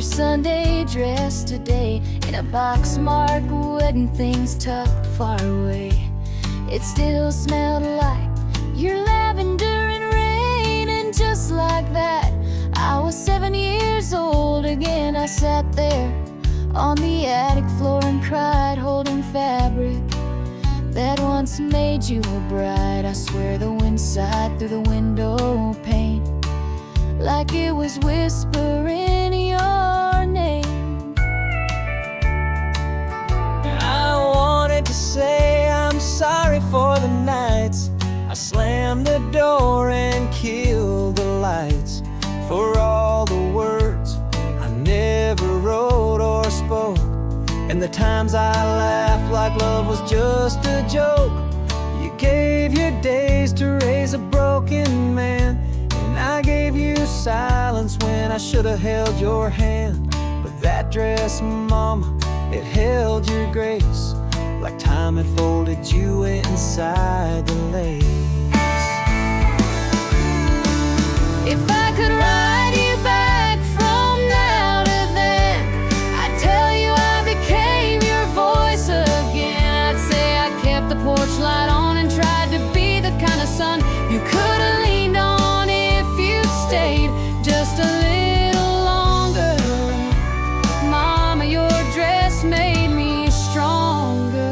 your Sunday dress today, in a box marked wedding things tucked far away. It still smelled like your lavender and rain, and just like that, I was 7 years old again. I sat there on the attic floor and cried, holding fabric that once made you a bride. I swear the wind sighed through the window pane, like it was whispering your name. I wanted to say I'm sorry for the nights I slammed the door and killed the lights, for all the words I never wrote or spoke, and the times I laughed like love was just a joke. You gave your days to raise a broken man, and I gave you silence when I should have held your hand. But that dress, Mama, it held your grace, like time had folded you inside the lace. If I could write you back from now to then, I'd tell you I became your voice again. I'd say I kept the porch light on and tried to be the kind of son you could have leaned on if you'd stayed just a little longer. Mama, your dress made me stronger.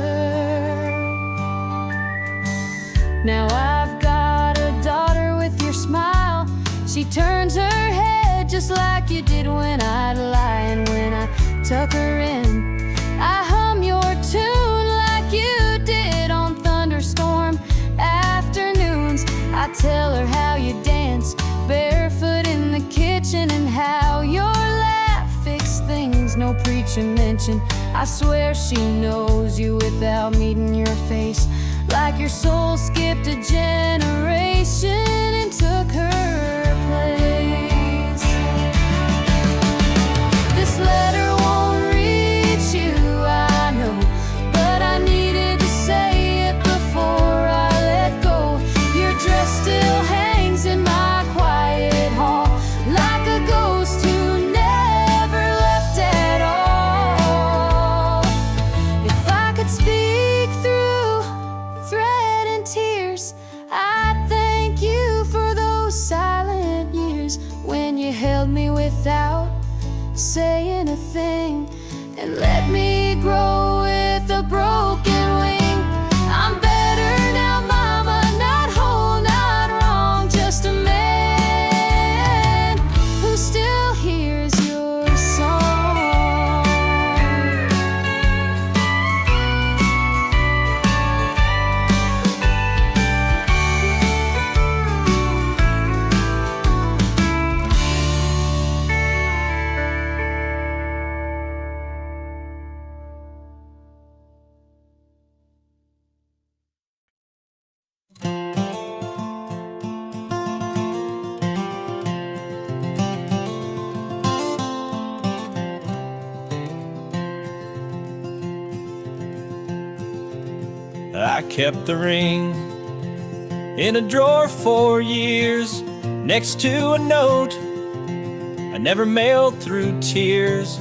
Now I've got a daughter with your smile. She turns her head just like you did when I'd lie, and when I tuck her in, I hum your tune like you did on thunderstorm afternoons. I tell her how you dance barefoot in the kitchen, and how your laugh fixed things no preacher mentioned. I swear she knows you without meeting your face, like your soul skipped a generation and took her place. This letter won't reach you, I know, but I needed to say it before I let go. Your dress still hangs in my quiet hall, like a ghost who never left at all. If I could speak through thread and tears, I'd thank you for those silent years when you held me without saying a thing, and let me grow with a broken wing. I'm better now, Mama, not whole, not wrong, just a man who still hears your song. I kept the ring in a drawer for years, next to a note I never mailed through tears.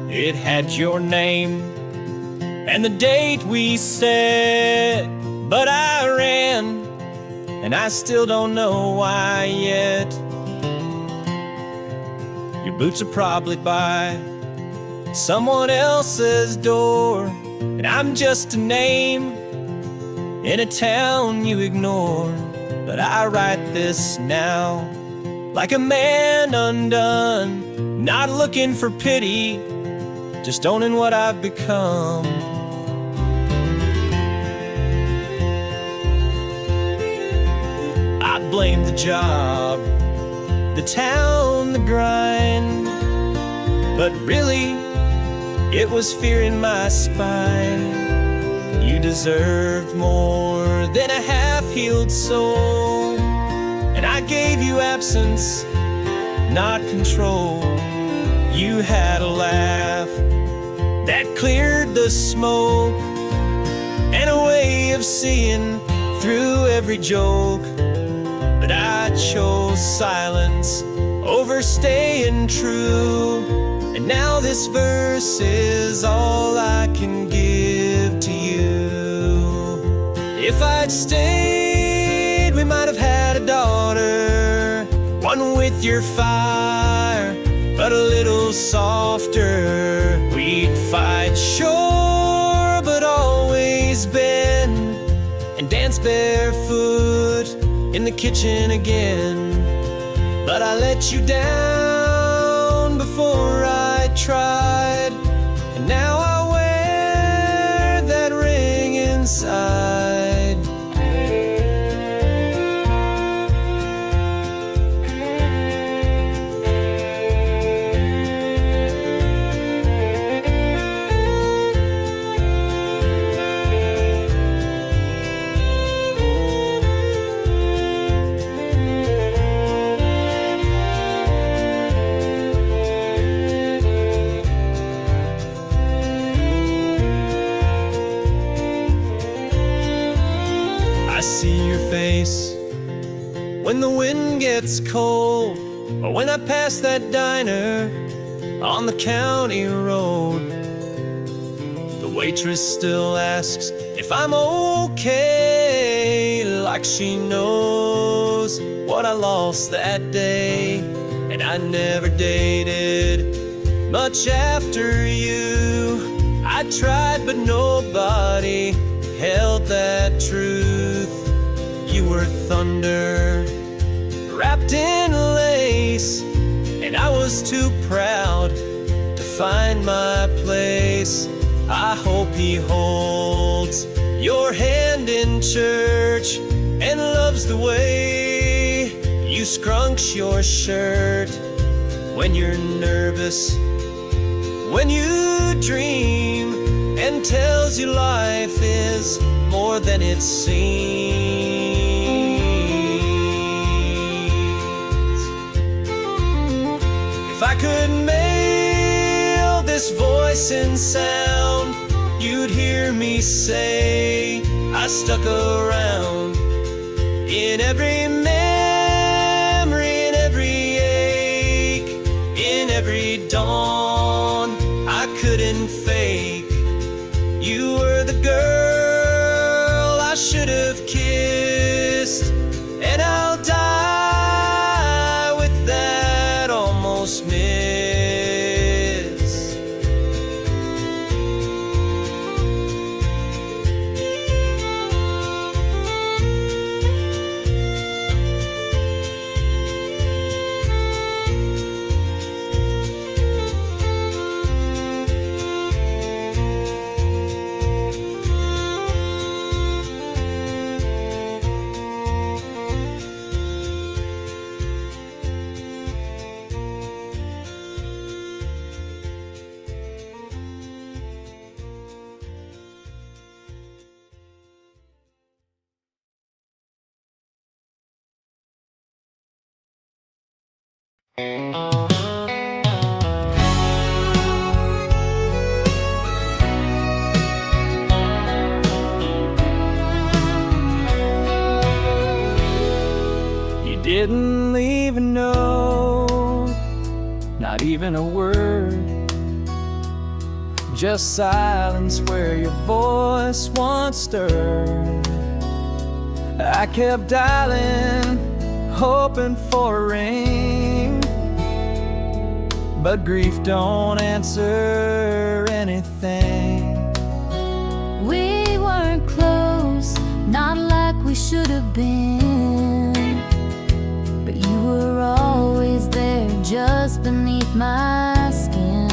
It had your name and the date we said, but I ran, and I still don't know why yet. Your boots are probably by someone else's door, and I'm just a name in a town you ignore. But I write this now like a man undone, not looking for pity, just owning what I've become. I blame the job, the town, the grind, but really it was fear in my spine. You deserved more than a half-healed soul, and I gave you absence, not control. You had a laugh that cleared the smoke, and a way of seeing through every joke. But I chose silence over staying true. And now this verse is all I can give to you. If I'd stayed, we might have had a daughter, one with your fire, but a little softer. We'd fight, sure, but always bend and dance barefoot in the kitchen again. But I let you down before I tried, and now I wear that ring inside. See your face when the wind gets cold, or when I pass that diner on the county road. The waitress still asks if I'm okay, like she knows what I lost that day. And I never dated much after you. I tried, but nobody held that truth. You were thunder wrapped in lace, and I was too proud to find my place. I hope he holds your hand in church and loves the way you scrunch your shirt when you're nervous, when you dream, and tells you life is more than it seems. If I could mail this voice in sound, you'd hear me say I stuck around in every memory, in every ache, in every dawn I couldn't fake. You were the girl I should have kissed, and I'll die with that almost miss. You didn't leave a note, not even a word, just silence where your voice once stirred. I kept dialing, hoping for a ring, but grief don't answer anything. We weren't close, not like we should have been, but you were always there just beneath my skin.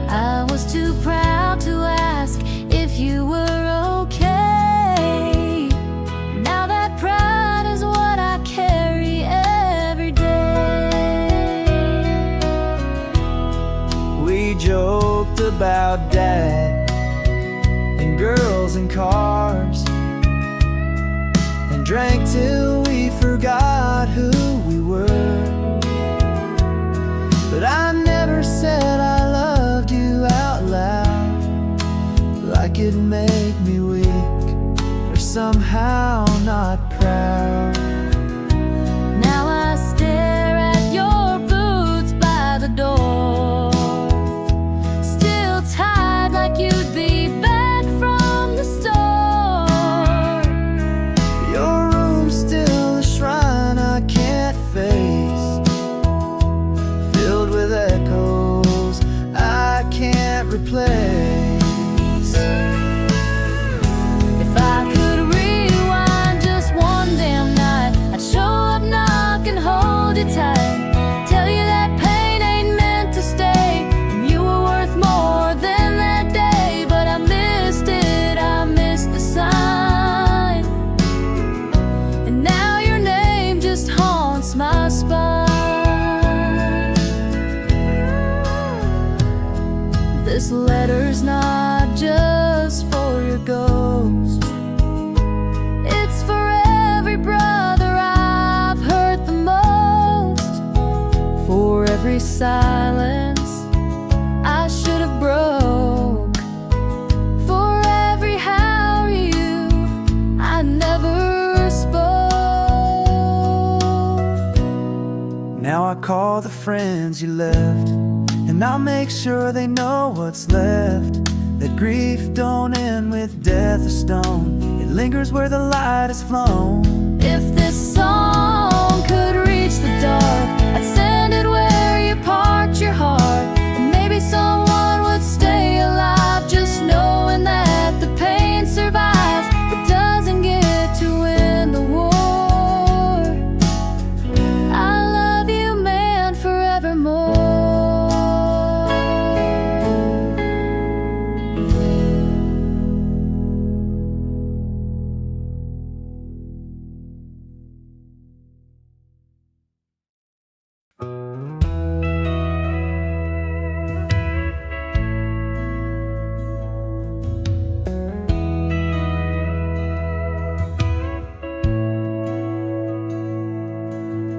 I was too proud to ask if you were okay. Now that pride is what I carry every day. We joked about dad and girls and cars, and drank till we forgot who we were. But I never said I loved you out loud, like it'd make me weak or somehow not proud. Now I stare at your boots by the door, you tight, tell you that pain ain't meant to stay. And you were worth more than that day, but I missed it, I missed the sign. And now your name just haunts my spine. This letter's not just for your ghost, it's for every brother I've hurt the most, for every silence I should have broke, for every how are you I never spoke. Now I call the friends you left, and I'll make sure they know what's left. That grief don't end with death or stone, it lingers where the light has flown. If this song could reach the dark, I'd send it where you parked your heart. And maybe someone would stay alive, just knowing that the pain survives but doesn't get to win the war. I love you, man, forevermore.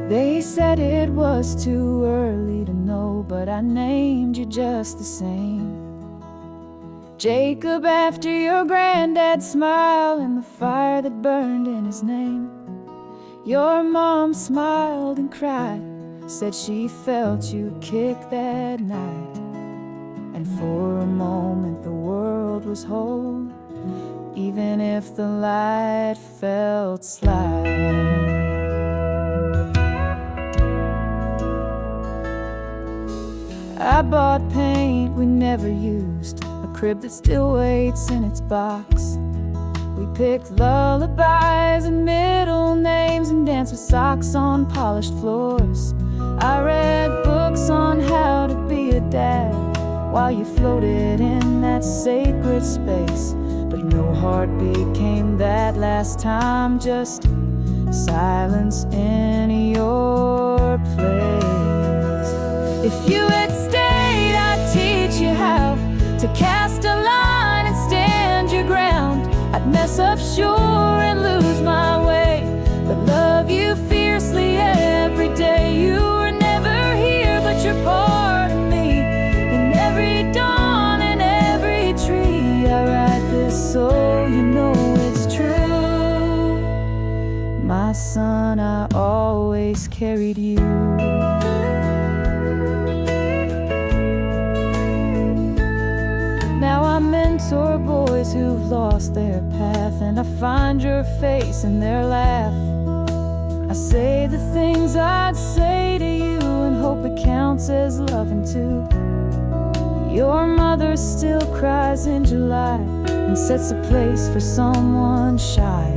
They said it was too early to know, but I named you just the same. Jacob, after your granddad's smile and the fire that burned in his name. Your mom smiled and cried, said she felt you kick that night. And for a moment the world was whole, even if the light felt slight. I bought paint we never used, a crib that still waits in its box. We picked lullabies and middle names and danced with socks on polished floors. I read books on how to be a dad while you floated in that sacred space. But no heartbeat came that last time, just silence in your place. If you had stayed, I'd teach you how to cast a line and stand your ground. I'd mess up sure and lose my way, but love you fiercely every day. You were never here, but you're part of me. In every dawn and every tree, I write this so you know it's true. My son, I always carried you. Now I mentor boys who've lost their path, and I find your face in their laugh. I say the things I'd say to you and hope it counts as loving too. Your mother still cries in July and sets a place for someone shy.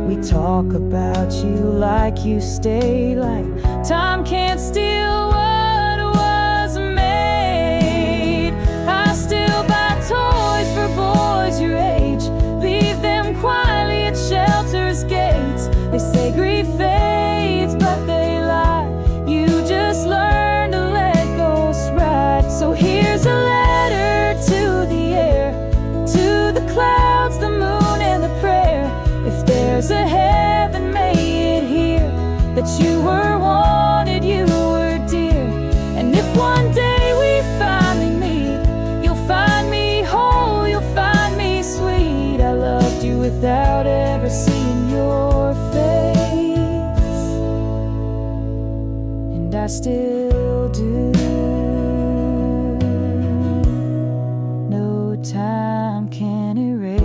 We talk about you like you stay, like time can't steal what was made. I still buy toys for boys your age, leave them quietly at shelters' gates. They say grief fades, but they lie. You just learn to let go right. So here's a letter to the air, to the clouds, the moon, and the prayer. If there's a heaven, may it hear that you were wanted, you were dear. And if one day we finally meet, you'll find me whole, you'll find me sweet. I loved you without ever seeing your face, and I still do. No time can erase.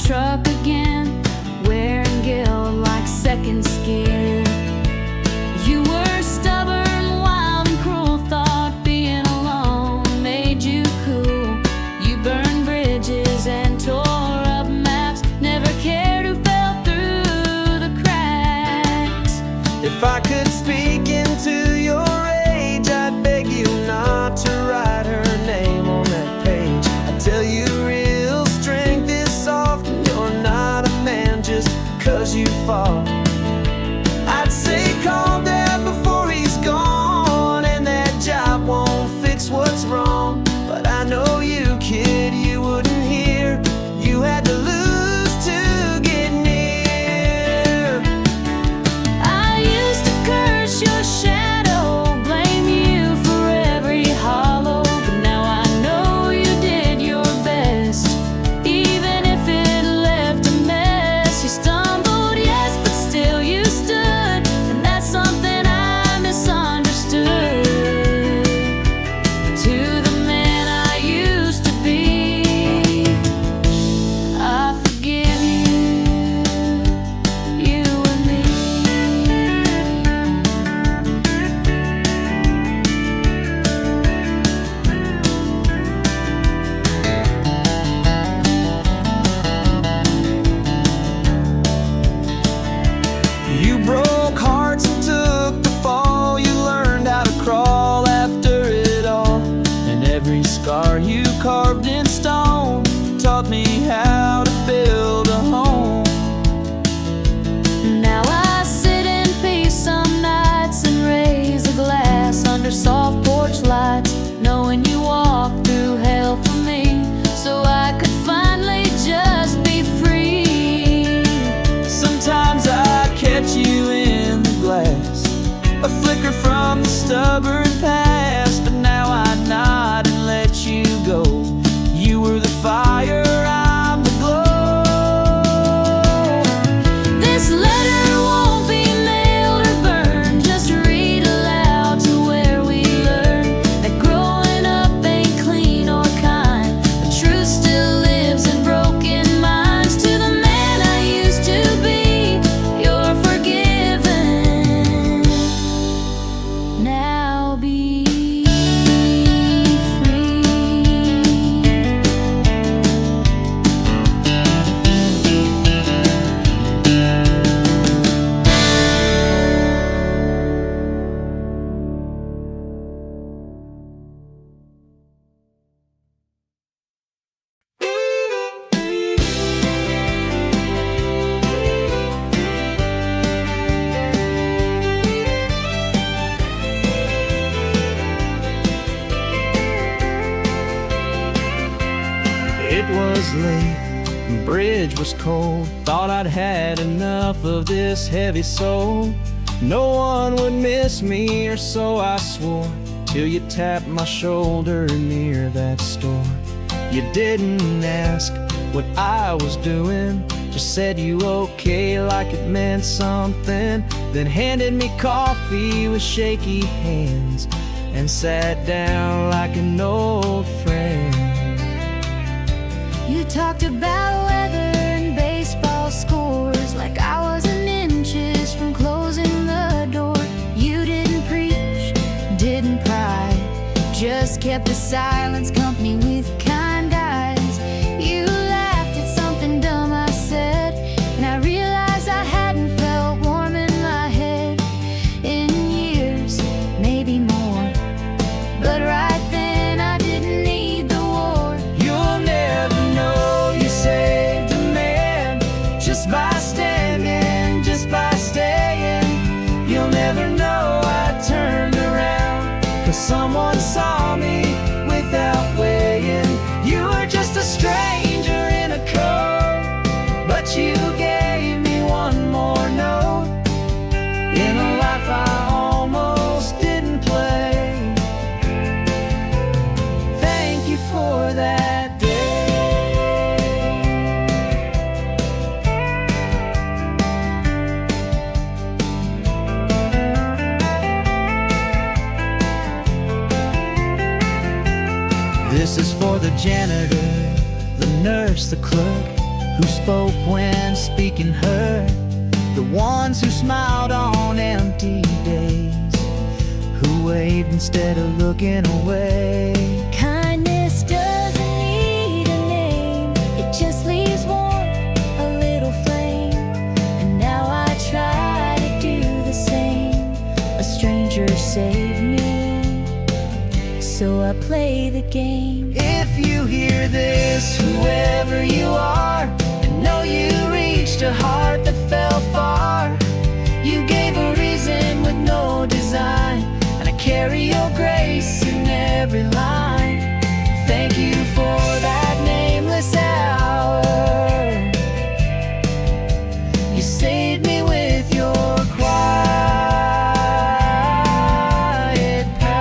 truck again, wearing guilt like second skin. You were stubborn, wild, and cruel, thought being alone made you cool. You burned bridges and tore up maps, never cared who fell through the cracks. If I could speak into your age, I'd beg you not to write her name on that page. I tell you real strength is soft, and you're not a man just 'cause you fought. I'd say calm down before he's gone, and that job won't fix what's wrong. But I know you, kid, you wouldn't hear. You had to lose to get near. I used to curse your shadow, blame you for every hollow, but now I know you did your best, even if it left a mess. You stumbled, yes, but still you stood, and that's something I misunderstood. To the man I used to be, I forgive you, you and me. You broke hearts and took the fall. You learned how to crawl after it all. And every scar you carved in stone taught me how to build a home. Now I sit in peace some nights and raise a glass under soft porch lights, knowing you walked through hell for me, so I could finally just be free. Sometimes I catch you in the glass, a flicker from the stubborn past. But now I nod and let you go. You were the fire, I'm the glow. This letter won't be mailed or burned, just read aloud to where we learn that growing up ain't clean or kind, but truth still lives in broken minds. To the man I used to be, you're forgiven. Now be free. It was late, the bridge was cold. Thought I'd had enough of this heavy soul. No one would miss me, or so I swore, till you tapped my shoulder near that store. You didn't ask what I was doing, just said you okay like it meant something. Then handed me coffee with shaky hands and sat down like an old friend. You talked about weather and baseball scores like I wasn't inches from closing the door. You didn't preach, didn't pry, just kept the silence company with kind eyes. You laughed at something dumb I said, and I realized I hadn't felt warm in my head in years, maybe more. But right then I didn't need the war. You'll never know you saved a man just by standing, just by staying. You'll never know I turned around 'cause someone saw me without weighing. You were just a stranger in a coat, but you gave me one more note in a life I almost didn't play. Thank you for that day. This is for the janitor, the nurse, the clerk, who spoke when speaking hurt, the ones who smiled on empty days, who waved instead of looking away. Kindness doesn't need a name, it just leaves warm, a little flame. And now I try to do the same. A stranger saved me, so I play the game. If you hear this, whoever you are, and know you reached a heart that fell far. You gave a reason with no design, and I carry your grace in every line. Thank you for that nameless hour. You saved me with your quiet power.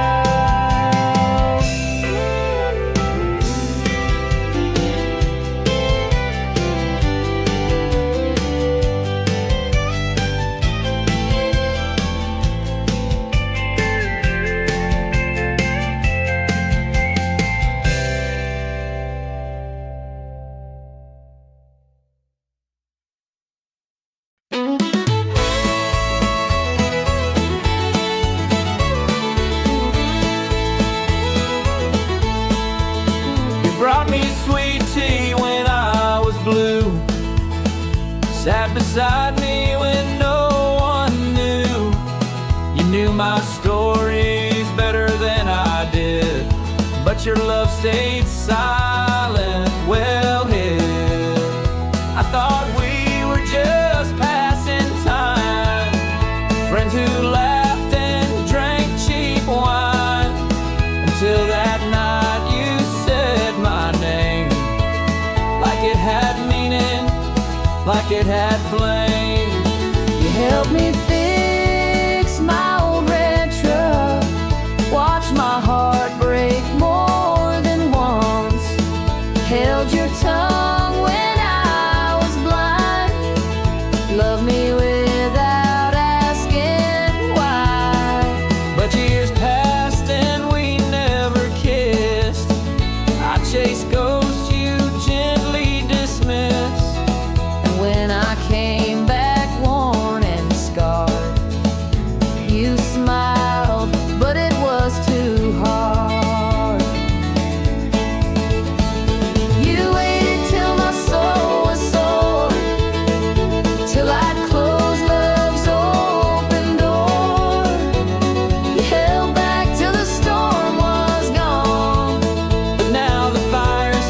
Brought me sweet tea when I was blue, sat beside me when no one knew. You knew my stories better than I did, but your love stayed silent, well hid. I thought we were just passing time, friends who laughed and drank cheap wine, until that night you said my name, like it had meaning, like it had flame. You helped me fix my old red truck, watched my heart break more than once, held your tongue when I was blind, loved me without asking why. But years passed and we never kissed. I chased ghosts you gently dismissed, And when I came back worn and scarred, you smiled, but it was too hard. You waited till my soul was sore, till I'd close love's open door. You held back till the storm was gone, but now the fire's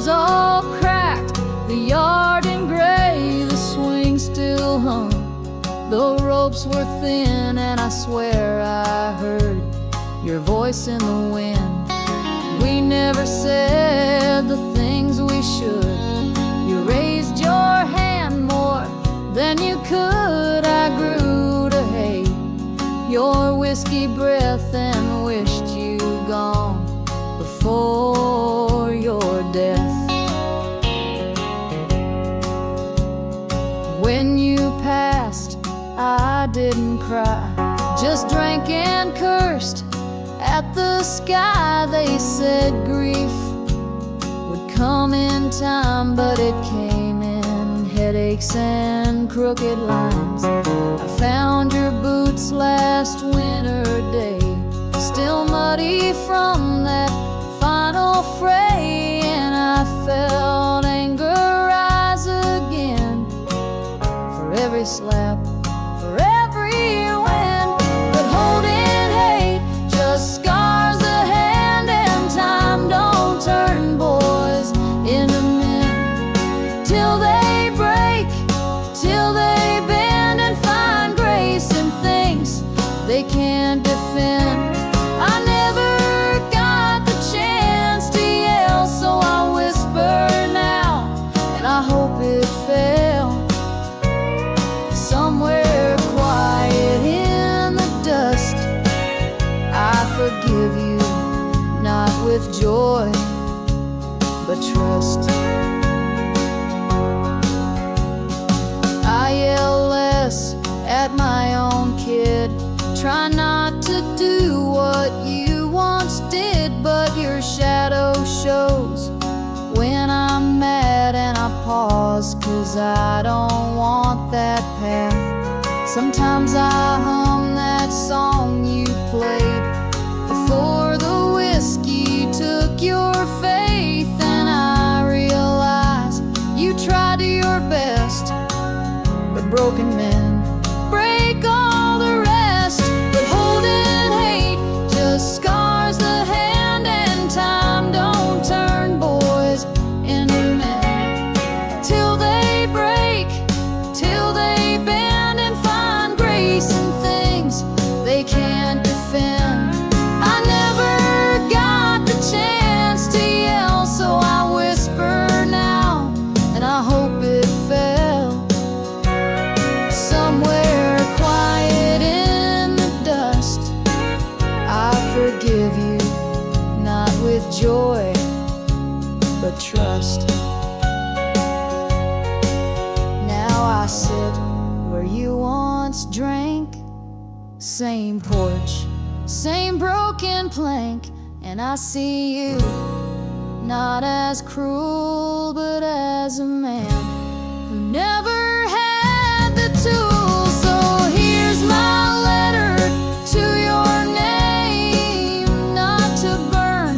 was all cracked, the yard in gray, the swing still hung. The ropes were thin, and I swear I heard your voice in the wind. We never said the things we should. You raised your hand more than you could. I grew to hate your whiskey breath and wished you gone before your death. When you passed, I didn't cry, just drank and cursed at the sky. They said grief would come in time, but it came in headaches and crooked lines. I found your boots last winter day, still muddy from that final fray, and I felt anger rise again for every slap, for every win. But holding hate just scars the hand, and time don't turn boys into men till they break, till they bend and find grace in things they can't defend. I never got the chance to yell, so I whisper now, and I hope it fell somewhere quiet in the dust. I forgive you, not with joy, but trust. I yell less at my own kid, try not to do what you once did, but your shadow shows when I'm mad, and I pause 'cause I don't want that path. Sometimes I hum that song you played before the whiskey took your faith, and I realize you tried your best, but broken men break all the rest. But holding hate just scars the hand, and time don't turn boys into men till they break, till they bend and find grace in things they can't defend. I never got the chance to yell, so I whisper now, and I hope it fell somewhere quiet in the dust. I forgive you, not with joy, but trust. Now I sit where you once drank, same porch, same broken plank, and I see you not as cruel, but as a man who never had the tools. So here's my letter to your name, not to burn,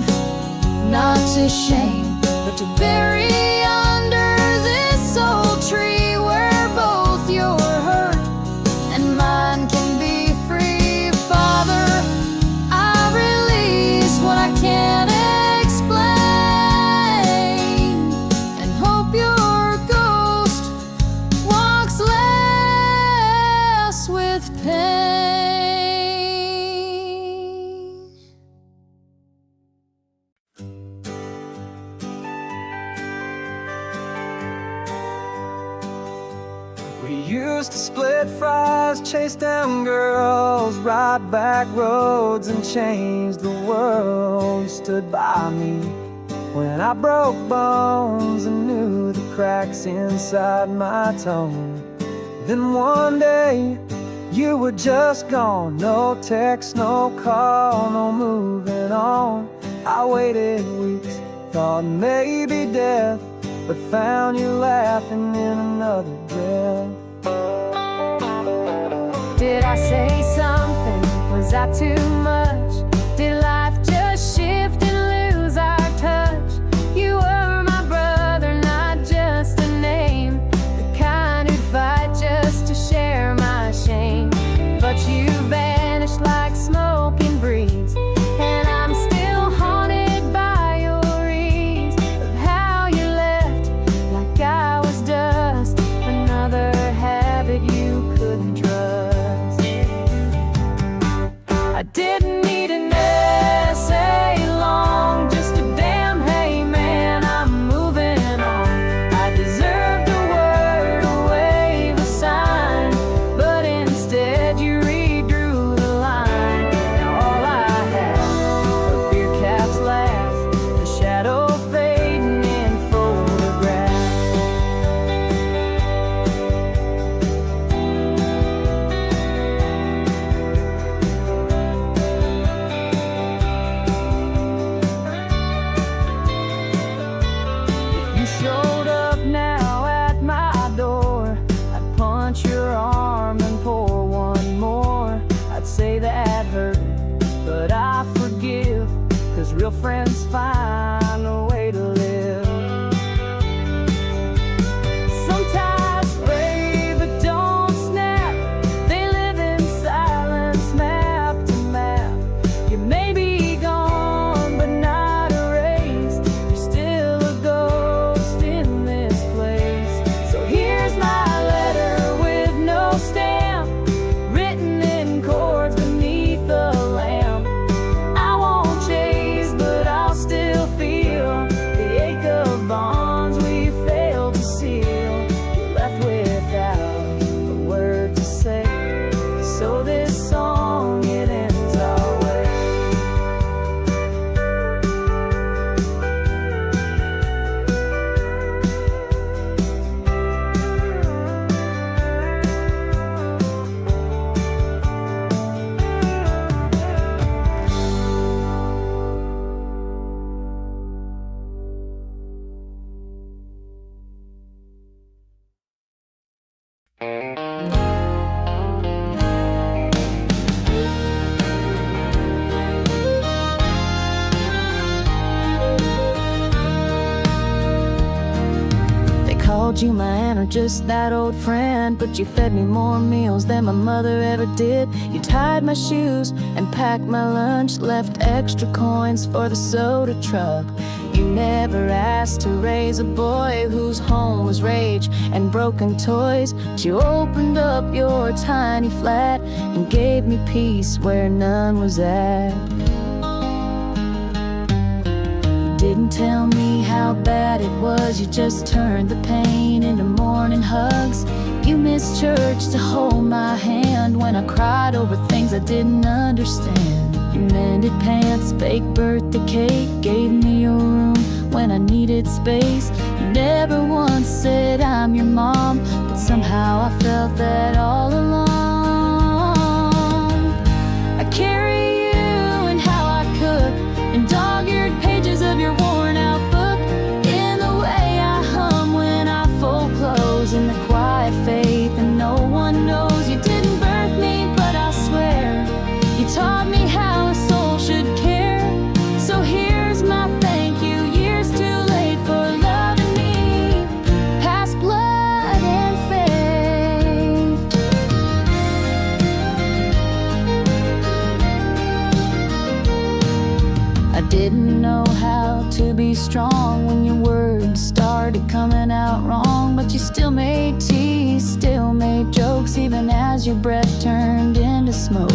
not to shame, but to bury under this old tree, where both your hurt and mine can be free. Father, I release what I can't explain, and hope your ghost walks less with pain. We used to split fries, chase down girls, ride back roads, and change the world. You stood by me when I broke bones and knew the cracks inside my tone. Then one day you were just gone, no text, no call, no moving on. I waited weeks, thought maybe death, but found you laughing in another breath. Did I say something? Was I too much? Did life just shift and lose our touch? You were my brother, not just a name, the kind who'd fight just to share my shame. But you vanished like smoke and breeze, and I'm still haunted by your ease of how you Didn't need an essay long, just a damn hey man, I'm moving on. I deserved a word, a wave, a sign, but instead you redrew the line. Now all I have are beer caps laugh, the shadow fading in photographs. If you showed up now at my door, I'd punch your arm and pour one more. I'd say that hurt, but I forgive, 'cause real friends find a way to live. Sometimes spray but don't snap, they live in silence, map to map. You may be gone but not erased, you're still a ghost in this place. So here's my letter with no stamp, written in chords beneath the lamp. I won't chase, but I'll still feel the ache of bonds we failed to seal. You're left without a word to say, so this song, it ends our way. They called you mine or just that old friend, but you fed me more meals than my mother ever did. You tied my shoes and packed my lunch, left extra coins for the soda truck. You never asked to raise a boy whose home was rage and broken toys. But you opened up your tiny flat and gave me peace where none was at. Didn't tell me how bad it was, you just turned the pain into morning hugs. You missed church to hold my hand when I cried over things I didn't understand. You mended pants, baked birthday cake, gave me your room when I needed space. You never once said I'm your mom, but somehow I felt that all along. I carry you and how I cook in dog-eared pages of your worn-out book, in the way I hum when I fold clothes, in the quiet faith that no one knows. You didn't birth me, but I swear you taught me how a soul should care. So here's my thank you, years too late for loving me, past blood and fate. I didn't know how to be strong when your words started coming out wrong, but you still made tea, still made jokes, even as your breath turned into smoke.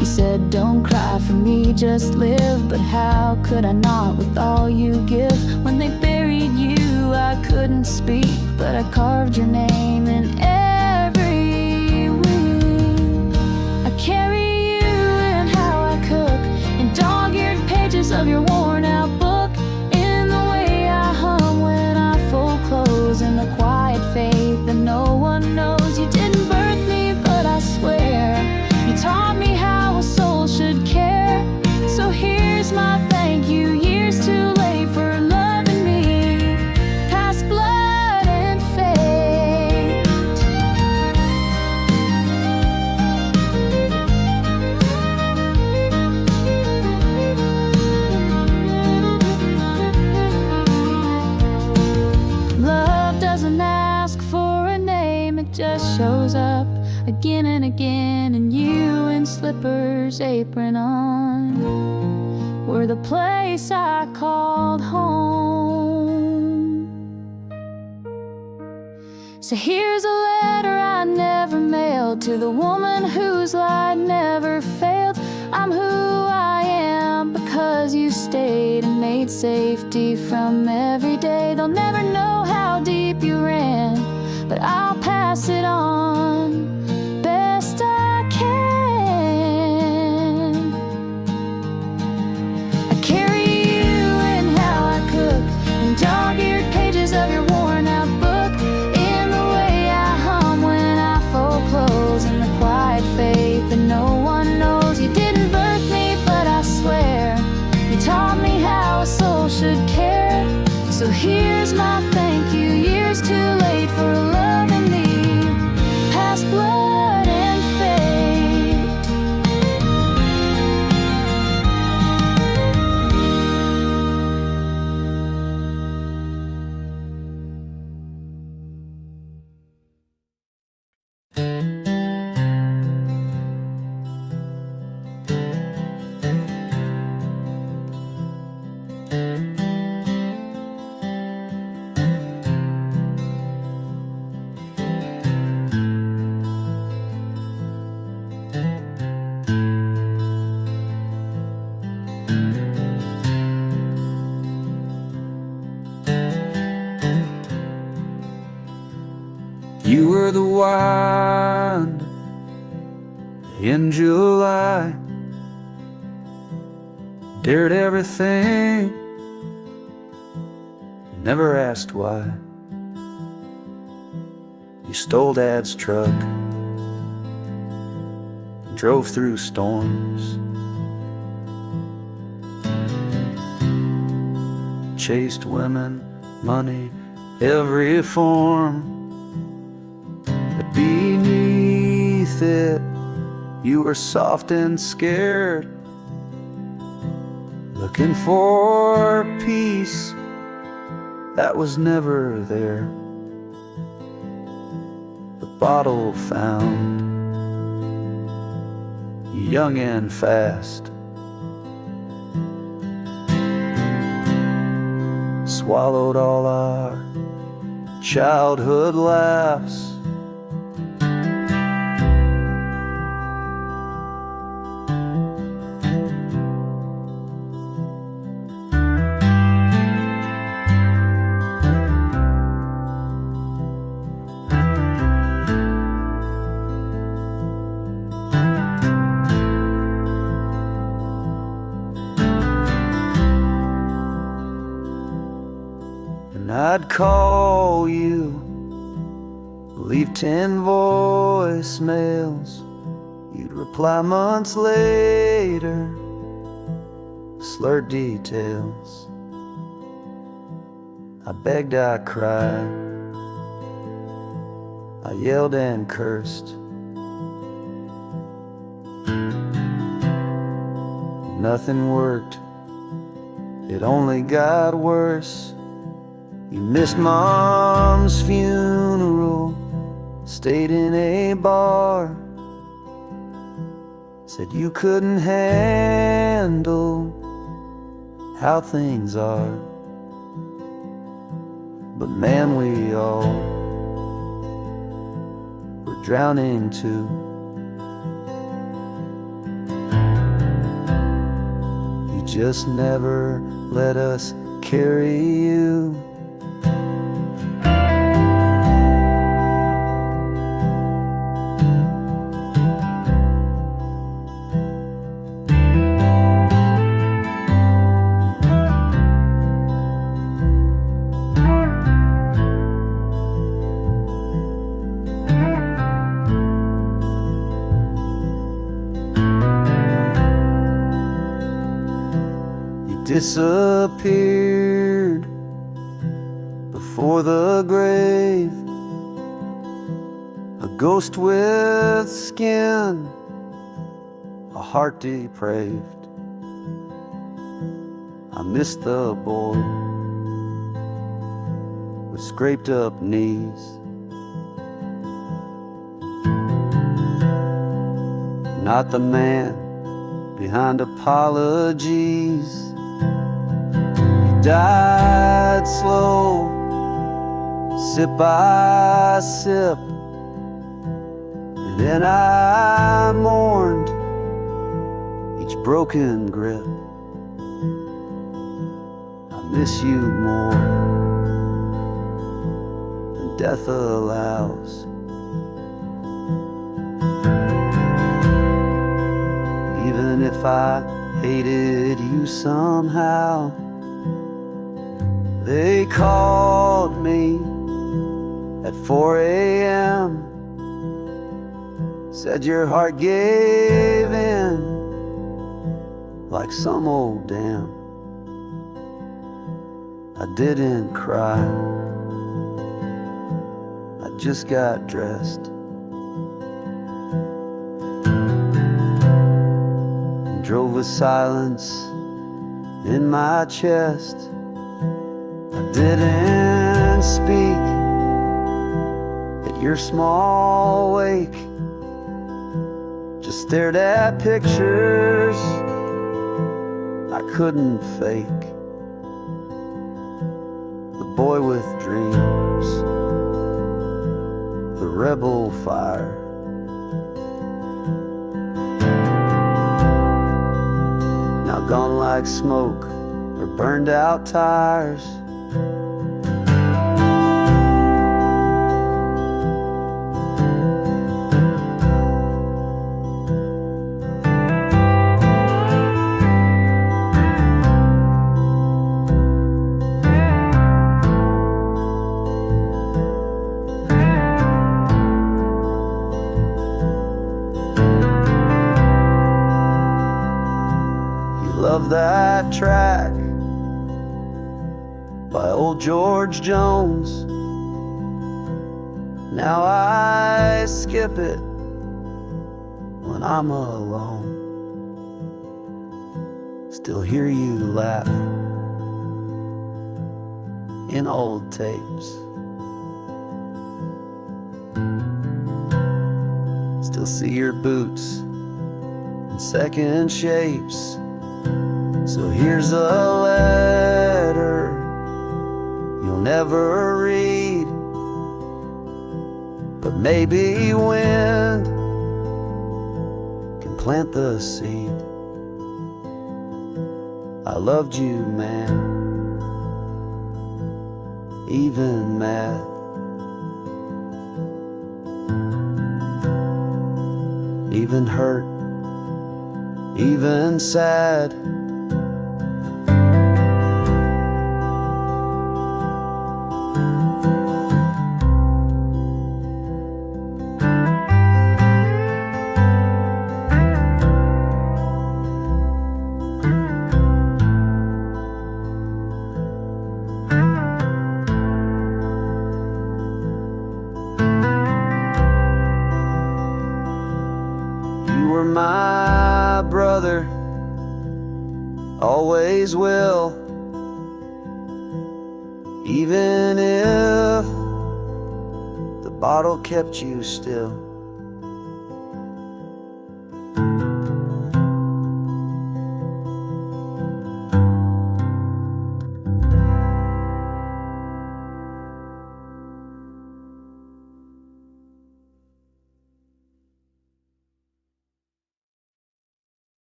You said, don't cry for me, just live. But how could I not with all you give? When they buried you, I couldn't speak, but I carved your name in every week. I carry you and how I cook in dog-eared pages of your worn-out book, in the way I hum when I fold clothes, in the quiet faith that no one knows. You didn't birth me, but I swear you taught me how a soul should care. So here's my thank you, years too late for loving me, past blood and fate. Love doesn't ask for a name, it just shows up again and again. And you in slippers, apron on, were the place I called home. So here's a letter I never mailed to the woman whose light never failed. I'm who need safety from every day. They'll never know how deep you ran, but I'll pass it on best I can. I carry you in how I cook, in dog-eared pages of your worn-out book, in the way I hum when I fold clothes, in the quiet faith that no one knows. You didn't birth me, but I swear you taught me how a soul should care. So here's my thank you, years too late for loving me, past blood and fate. You were the wind in July, dared everything, never asked why. You stole Dad's truck, drove through storms, chased women, money, every form. Beneath it, you were soft and scared, looking for peace that was never there. The bottle found you young and fast, swallowed all our childhood laughs. I'd call you, leave 10 voicemails. You'd reply months later, slurred details. I begged, I cried, I yelled and cursed. Nothing worked, it only got worse. You missed Mom's funeral, stayed in a bar, said you couldn't handle how things are. But man, we all were drowning too. You just never let us carry you. Disappeared before the grave, a ghost with skin, a heart depraved. I miss the boy with scraped up knees, not the man behind apologies. Died slow, sip by sip, and then I mourned each broken grip. miss you more than death allows. Even if I hated you somehow, they called me at 4 a.m. Said your heart gave in like some old dam. I didn't cry, I just got dressed and drove with silence in my chest. I didn't speak at your small wake, just stared at pictures I couldn't fake. The boy with dreams, the rebel fire. Now gone like smoke or burned out tires. Love that track by old George Jones. Now I skip it when I'm alone. Still hear you laugh in old tapes. Still see your boots in second shapes. So here's a letter you'll never read, but maybe wind can plant the seed. I loved you, man, even mad. Even hurt, even sad. You were my brother, always will, even if the bottle kept you still.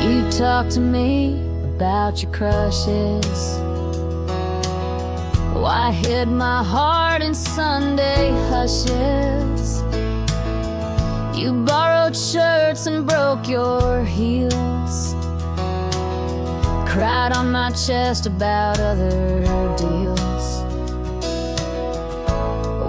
You talk to me about your crushes. Oh, I hid my heart in Sunday hushes. You borrowed shirts and broke your heels. Cried on my chest about other deals.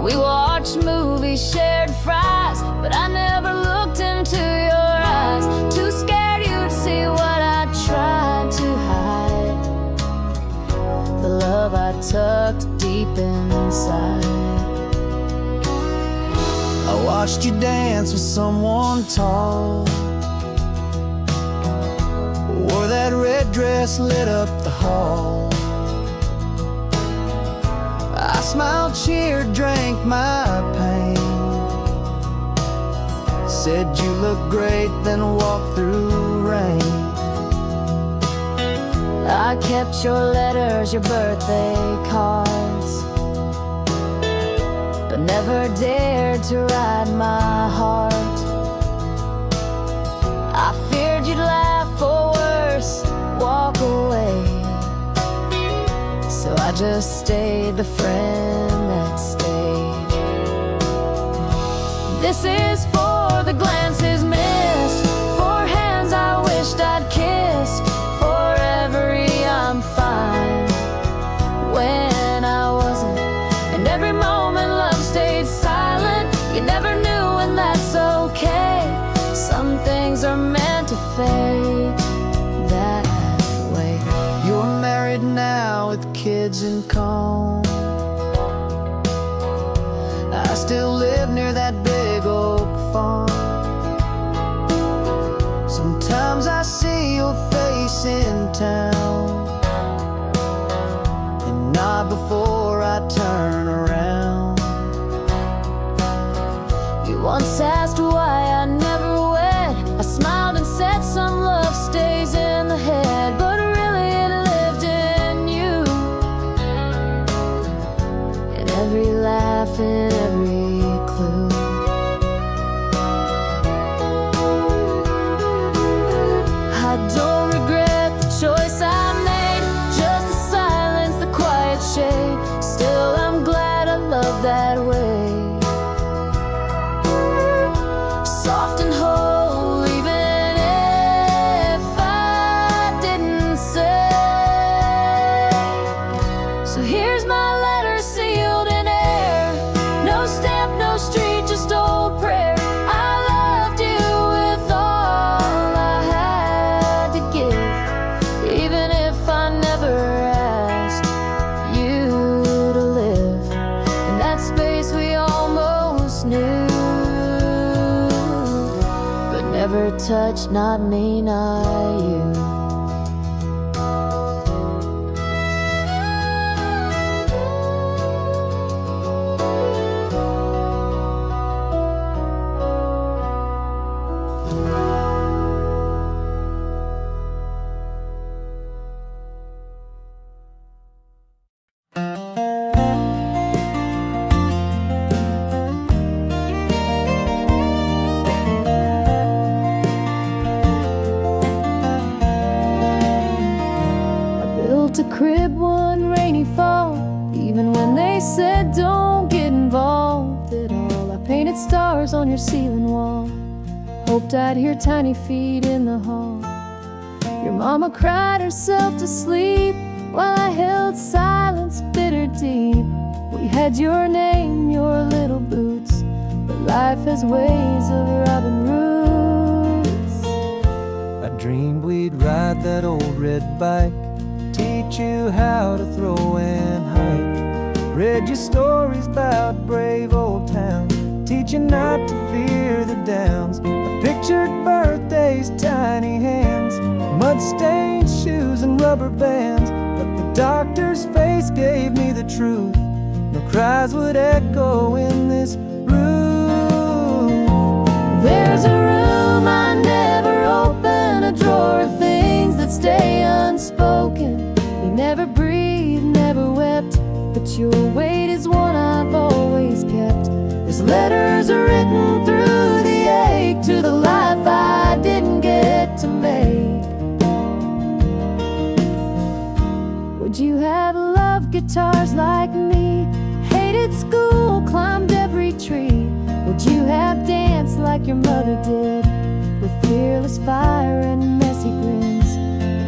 We watched movies, shared fries, but I never looked into your eyes. Too scared you'd see what I tried to hide, the love I tucked deep inside. I watched you dance with someone tall, wore that red dress, lit up the hall. I smiled, cheered, drank my pain, said you look great, then walked through rain. I kept your letters, your birthday cards, but never dared to ride my heart. I feared you'd laugh or worse, walk away. So I just stayed the friend that stayed. This is for the glances missed, for hands I wished I'd kissed, for every I'm fine when I wasn't, and every moment love stayed silent. You never knew, and that's okay. Some things are meant to fade that way. You're married now with kids and calm. I still live near that big oak farm. Sometimes I see your face in town, and not before I turn around. You once asked why I never wed. I smiled and said some love stays in the head, but really it lived in you. In every laugh, in every clue. I don't regret the choice I made, just the silence, the quiet shade. Still I'm glad I love that way. Soft and whole, even if I didn't say. So here's my letter sealed in air. No stamp, no street, just old prayer. I loved you with all I had to give, even if I never asked you to live in that space we almost knew, but never touched, not me, not you. Built a crib one rainy fall, even when they said don't get involved at all. I painted stars on your ceiling wall, hoped I'd hear tiny feet in the hall. Your mama cried herself to sleep while I held silence bitter deep. We had your name, your little boots, but life has ways of robbing roots. I dreamed we'd ride that old red bike, teach you how to throw and hike. Read you stories about brave old towns, teach you not to fear the downs. I pictured birthdays, tiny hands, mud-stained shoes and rubber bands. But the doctor's face gave me the truth. No cries would echo in this room. There's a room I never open, a drawer of things that stay unspoken. You never breathed, never wept, but your weight is one I've always kept. There's letters written through the ache to the life I didn't get to make. Would you have loved guitars like me? Hated school, climbed every tree. Would you have danced like your mother did, with fearless fire and messy grins?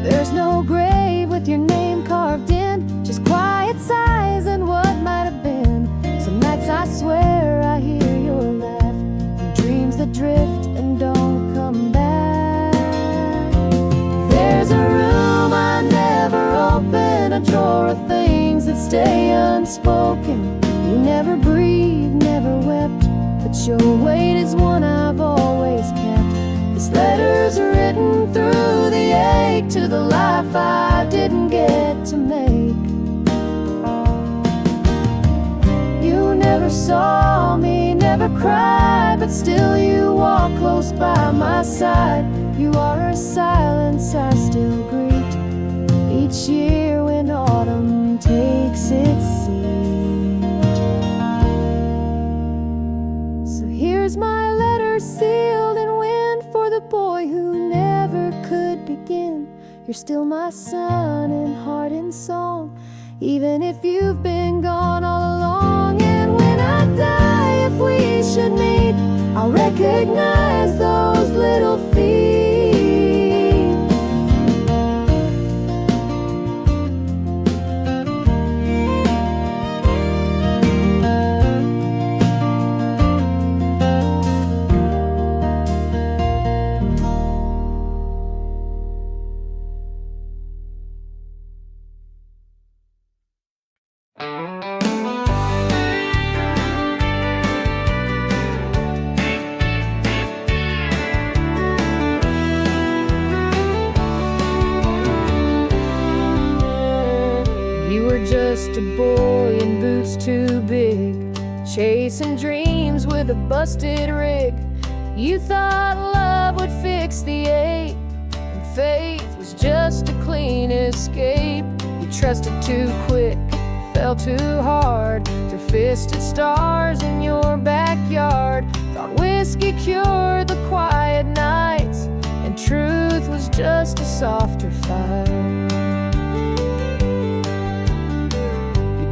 There's no grave with your name carved in, just quiet sighs and what might have been. Some nights I swear I hear your laugh, and dreams that drift and don't come back. There's a room I never open, a drawer of things that stay unspoken. You never breathed, never wept, but your weight is one I've always kept. This letter's written through the ache to the life I didn't get to make. You never saw me, never cried, but still you walk close by my side. You are a silence I still greet each year when autumn takes its seat. You're still my sun and heart and song, even if you've been gone all along. And when I die, if we should meet, I'll recognize those little feet. You were just a boy in boots too big, chasing dreams with a busted rig. You thought love would fix the ache, and faith was just a clean escape. You trusted too quick, fell too hard, threw fisted stars in your backyard. Thought whiskey cured the quiet nights, and truth was just a softer fire.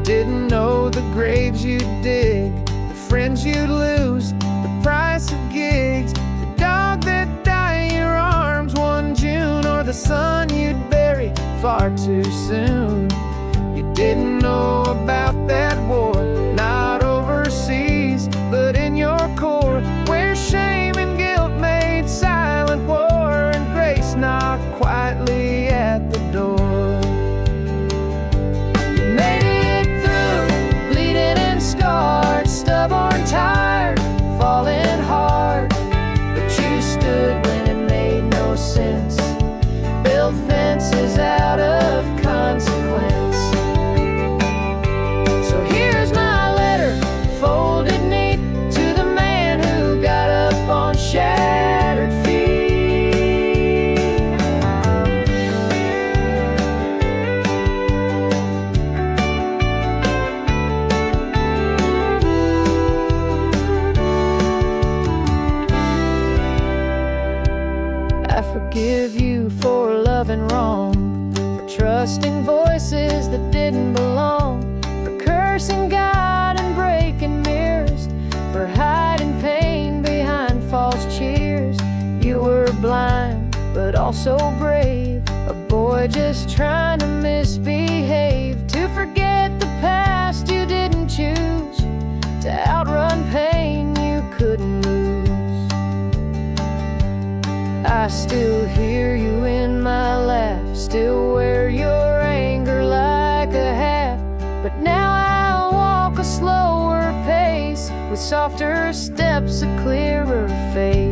Didn't know the graves you'd dig, the friends you'd lose, the price of gigs, the dog that died in your arms one June, or the son you'd bury far too soon. You didn't know about that war, not overseas, but in your core, where shame and guilt made silent war, and grace knocked quietly at the door. Scarred, stubborn, tired, falling hard, but you stood when it made no sense. Built fences out of consequence. So here's my letter, folded neat, to the man who got up on shattered feet. I forgive you for loving wrong, for trusting voices that didn't belong, for cursing God and breaking mirrors, for hiding pain behind false cheers. You were blind, but also brave, a boy just trying to misbehave, to forget the past you didn't choose, to outrun pain you couldn't lose. I still hear you in my laugh, still wear your anger like a hat, but now I walk a slower pace, with softer steps, a clearer face.